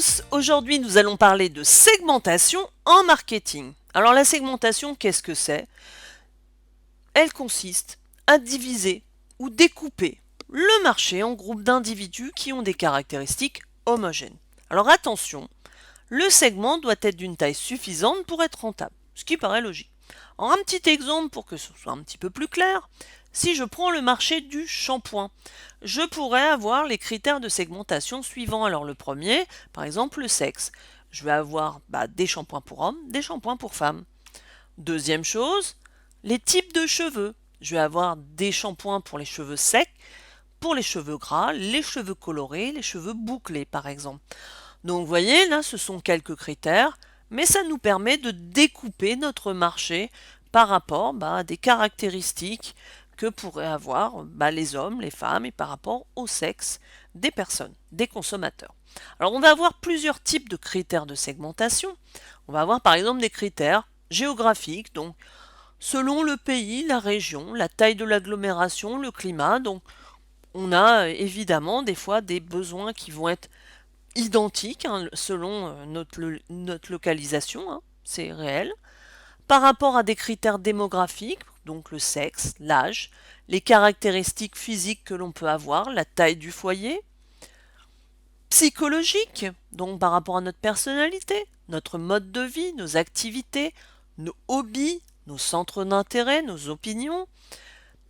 tous, aujourd'hui nous allons parler de segmentation en marketing. Alors la segmentation, qu'est-ce que c'est? Elle consiste à diviser ou découper le marché en groupes d'individus qui ont des caractéristiques homogènes. Alors attention, le segment doit être d'une taille suffisante pour être rentable, ce qui paraît logique. Alors un petit exemple pour que ce soit un petit peu plus clair, si je prends le marché du shampoing, je pourrais avoir les critères de segmentation suivants. Alors le premier, par exemple le sexe. Je vais avoir des shampoings pour hommes, des shampoings pour femmes. Deuxième chose, les types de cheveux. Je vais avoir des shampoings pour les cheveux secs, pour les cheveux gras, les cheveux colorés, les cheveux bouclés par exemple. Donc vous voyez, là ce sont quelques critères, mais ça nous permet de découper notre marché par rapport à des caractéristiques que pourraient avoir les hommes, les femmes et par rapport au sexe des personnes, des consommateurs. Alors on va avoir plusieurs types de critères de segmentation. On va avoir par exemple des critères géographiques, donc selon le pays, la région, la taille de l'agglomération, le climat. Donc on a évidemment des fois des besoins qui vont être identiques selon notre localisation, c'est réel. Par rapport à des critères démographiques, donc le sexe, l'âge, les caractéristiques physiques que l'on peut avoir, la taille du foyer. Psychologique, donc par rapport à notre personnalité, notre mode de vie, nos activités, nos hobbies, nos centres d'intérêt, nos opinions.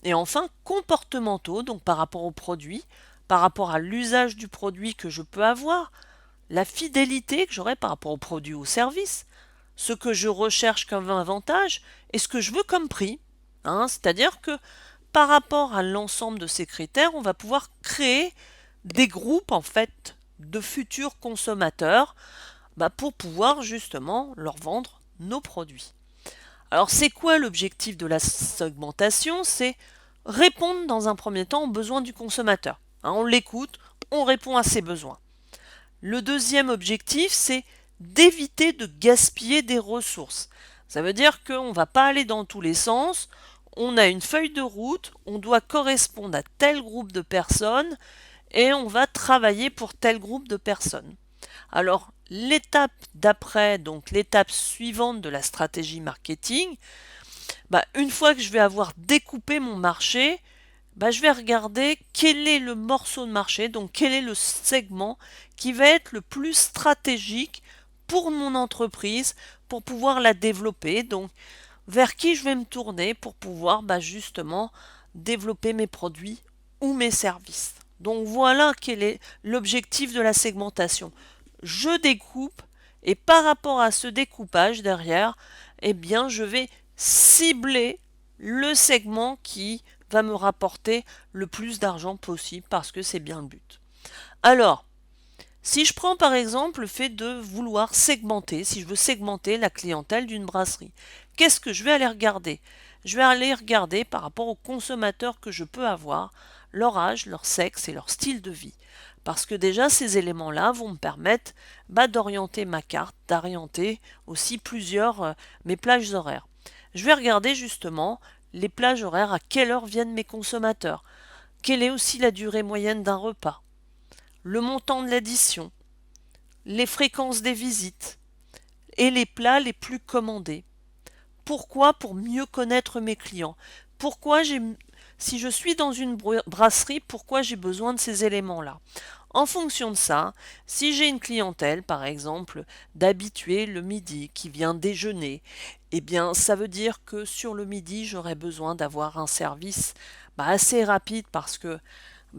Et enfin, comportementaux, donc par rapport au produit, par rapport à l'usage du produit que je peux avoir, la fidélité que j'aurai par rapport au produit ou au service, ce que je recherche comme avantage et ce que je veux comme prix. C'est-à-dire que par rapport à l'ensemble de ces critères, on va pouvoir créer des groupes en fait de futurs consommateurs pour pouvoir justement leur vendre nos produits. Alors c'est quoi l'objectif de la segmentation? C'est répondre dans un premier temps aux besoins du consommateur. On l'écoute, on répond à ses besoins. Le deuxième objectif, c'est d'éviter de gaspiller des ressources. Ça veut dire qu'on ne va pas aller dans tous les sens, on a une feuille de route, on doit correspondre à tel groupe de personnes et on va travailler pour tel groupe de personnes. Alors, l'étape d'après, donc l'étape suivante de la stratégie marketing, une fois que je vais avoir découpé mon marché, je vais regarder quel est le morceau de marché, donc quel est le segment qui va être le plus stratégique pour mon entreprise, pour pouvoir la développer, donc vers qui je vais me tourner pour pouvoir justement développer mes produits ou mes services. Donc voilà quel est l'objectif de la segmentation. Je découpe et par rapport à ce découpage derrière, je vais cibler le segment qui va me rapporter le plus d'argent possible parce que c'est bien le but. Alors, si je prends par exemple le fait de vouloir segmenter, si je veux segmenter la clientèle d'une brasserie, qu'est-ce que je vais aller regarder? Je vais aller regarder par rapport aux consommateurs que je peux avoir, leur âge, leur sexe et leur style de vie. Parce que déjà ces éléments-là vont me permettre d'orienter ma carte, d'orienter aussi mes plages horaires. Je vais regarder justement les plages horaires, à quelle heure viennent mes consommateurs, quelle est aussi la durée moyenne d'un repas, le montant de l'addition, les fréquences des visites et les plats les plus commandés. Pourquoi? Pour mieux connaître mes clients. Si je suis dans une brasserie, pourquoi j'ai besoin de ces éléments-là? En fonction de ça, si j'ai une clientèle, par exemple, d'habitués le midi qui vient déjeuner, ça veut dire que sur le midi, j'aurais besoin d'avoir un service assez rapide parce que,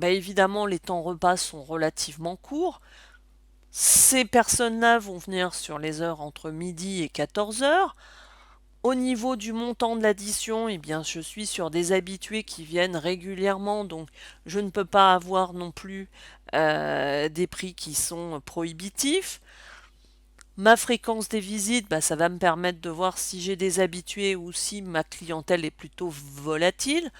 évidemment, les temps repas sont relativement courts. Ces personnes-là vont venir sur les heures entre midi et 14 heures. Au niveau du montant de l'addition, je suis sur des habitués qui viennent régulièrement, donc je ne peux pas avoir non plus des prix qui sont prohibitifs. Ma fréquence des visites, ça va me permettre de voir si j'ai des habitués ou si ma clientèle est plutôt volatile.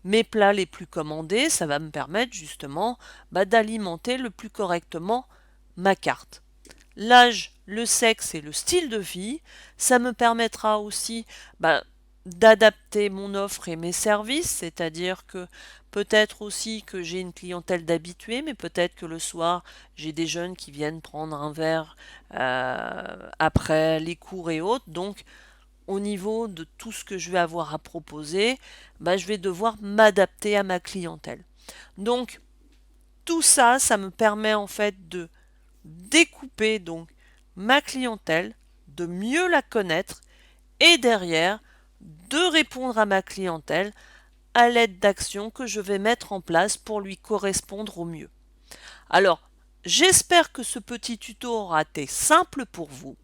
Mes plats les plus commandés, ça va me permettre justement d'alimenter le plus correctement ma carte. L'âge, le sexe et le style de vie, ça me permettra aussi d'adapter mon offre et mes services, c'est-à-dire que peut-être aussi que j'ai une clientèle d'habitués, mais peut-être que le soir, j'ai des jeunes qui viennent prendre un verre après les cours et autres. Donc, au niveau de tout ce que je vais avoir à proposer, bah, je vais devoir m'adapter à ma clientèle. Donc, tout ça, ça me permet en fait de découper donc ma clientèle, de mieux la connaître et derrière de répondre à ma clientèle à l'aide d'actions que je vais mettre en place pour lui correspondre au mieux. Alors, j'espère que ce petit tuto aura été simple pour vous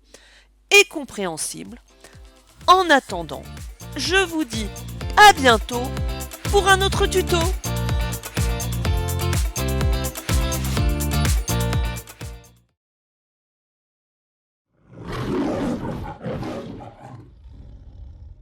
et compréhensible. En attendant, je vous dis à bientôt pour un autre tuto.